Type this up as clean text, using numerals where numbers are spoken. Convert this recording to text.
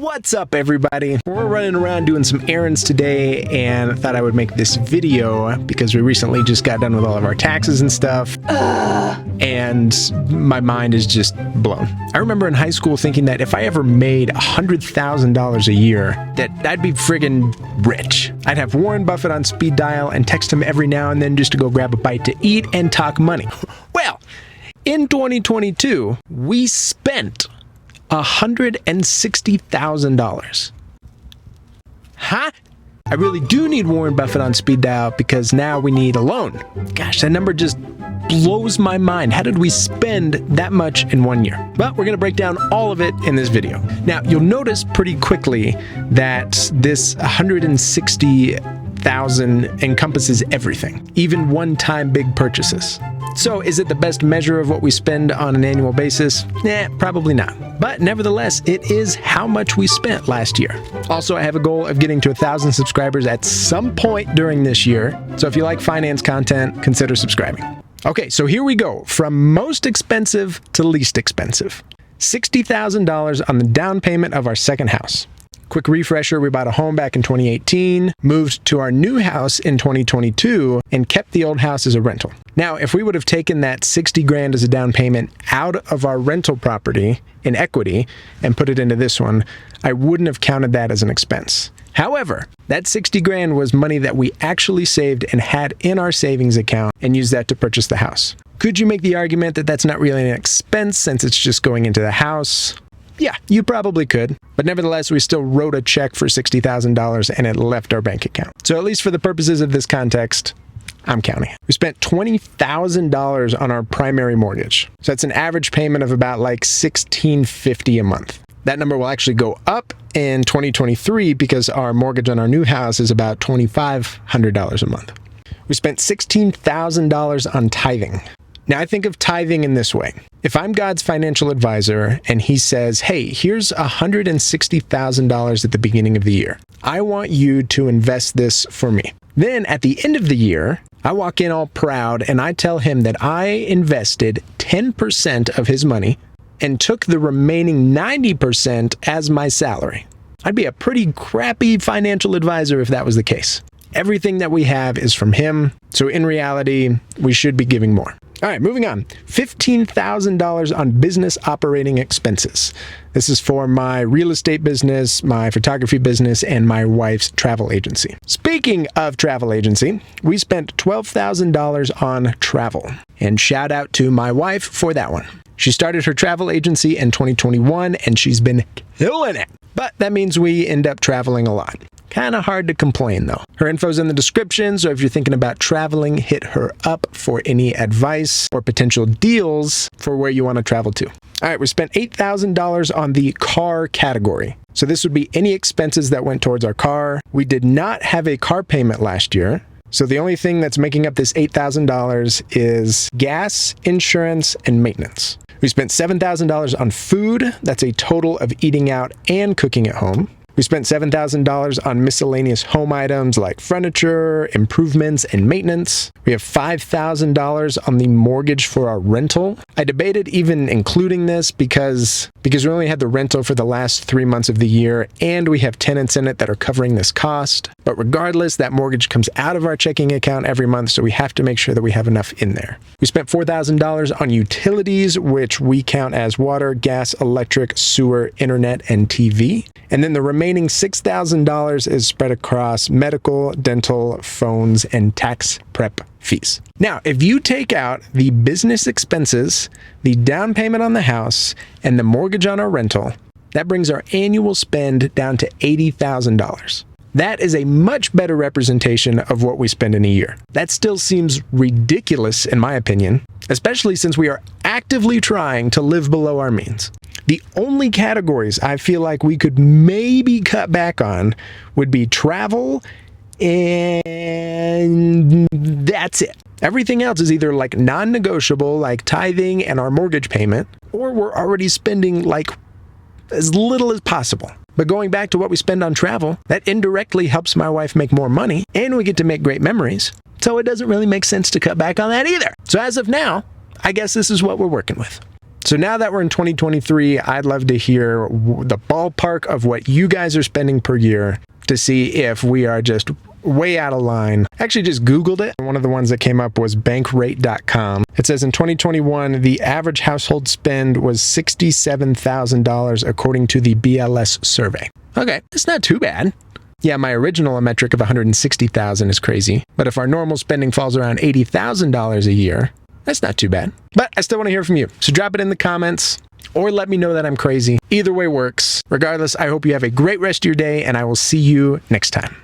What's up, everybody? We're running around doing some errands today and thought I would make this video because we recently just got done with all of our taxes and stuff. And my mind is just blown. I remember in high school thinking that if I ever made $100,000 a year, that I'd be friggin' rich. I'd have Warren Buffett on speed dial and text him every now and then just to go grab a bite to eat and talk money. Well, in 2022, we spent $160,000. Huh? I really do need Warren Buffett on speed dial because now we need a loan. Gosh, that number just blows my mind. How did we spend that much in 1 year? But we're going to break down all of it in this video. Now, you'll notice pretty quickly that this 160,000 encompasses everything, even one-time big purchases. So is it the best measure of what we spend on an annual basis? Nah, probably not. But nevertheless, it is how much we spent last year. Also, I have a goal of getting to 1,000 subscribers at some point during this year. So if you like finance content, consider subscribing. Okay, so here we go. From most expensive to least expensive. $60,000 on the down payment of our second house. Quick refresher, we bought a home back in 2018, moved to our new house in 2022, and kept the old house as a rental. Now, if we would have taken that 60 grand as a down payment out of our rental property in equity and put it into this one, I wouldn't have counted that as an expense. However, that 60 grand was money that we actually saved and had in our savings account and used that to purchase the house. Could you make the argument that that's not really an expense since it's just going into the house? Yeah, you probably could, but nevertheless, we still wrote a check for $60,000 and it left our bank account. So at least for the purposes of this context, I'm counting. We spent $20,000 on our primary mortgage. So that's an average payment of about like $1,650 a month. That number will actually go up in 2023 because our mortgage on our new house is about $2,500 a month. We spent $16,000 on tithing. Now, I think of tithing in this way. If I'm God's financial advisor and he says, hey, here's $160,000 at the beginning of the year. I want you to invest this for me. Then at the end of the year, I walk in all proud and I tell him that I invested 10% of his money and took the remaining 90% as my salary. I'd be a pretty crappy financial advisor if that was the case. Everything that we have is from him, so in reality, we should be giving more. All right, moving on. $15,000 on business operating expenses. This is for my real estate business, my photography business, and my wife's travel agency. Speaking of travel agency, we spent $12,000 on travel. And shout out to my wife for that one. She started her travel agency in 2021, and she's been killing it. But that means we end up traveling a lot. Kind of hard to complain, though. Her info's in the description, so if you're thinking about traveling, hit her up for any advice or potential deals for where you want to travel to. All right, we spent $8,000 on the car category. So this would be any expenses that went towards our car. We did not have a car payment last year. So the only thing that's making up this $8,000 is gas, insurance, and maintenance. We spent $7,000 on food. That's a total of eating out and cooking at home. We spent $7,000 on miscellaneous home items like furniture, improvements, and maintenance. We have $5,000 on the mortgage for our rental. I debated even including this because we only had the rental for the last 3 months of the year, and we have tenants in it that are covering this cost. But regardless, that mortgage comes out of our checking account every month, so we have to make sure that we have enough in there. We spent $4,000 on utilities, which we count as water, gas, electric, sewer, internet, and TV. And then the remaining $6,000 is spread across medical, dental, phones, and tax prep fees. Now, if you take out the business expenses, the down payment on the house, and the mortgage on our rental, that brings our annual spend down to $80,000. That is a much better representation of what we spend in a year. That still seems ridiculous, in my opinion, especially since we are actively trying to live below our means. The only categories I feel like we could maybe cut back on would be travel, and that's it. Everything else is either like non-negotiable, like tithing and our mortgage payment, or we're already spending like as little as possible. But going back to what we spend on travel, that indirectly helps my wife make more money, and we get to make great memories. So it doesn't really make sense to cut back on that either. So as of now, I guess this is what we're working with. So now that we're in 2023, I'd love to hear the ballpark of what you guys are spending per year to see if we are just way out of line. I actually just Googled it. One of the ones that came up was bankrate.com. It says in 2021, the average household spend was $67,000 according to the BLS survey. Okay, that's not too bad. Yeah, my original metric of $160,000 is crazy, but if our normal spending falls around $80,000 a year, that's not too bad. But I still want to hear from you, so drop it in the comments or let me know that I'm crazy. Either way works. Regardless, I hope you have a great rest of your day, and I will see you next time.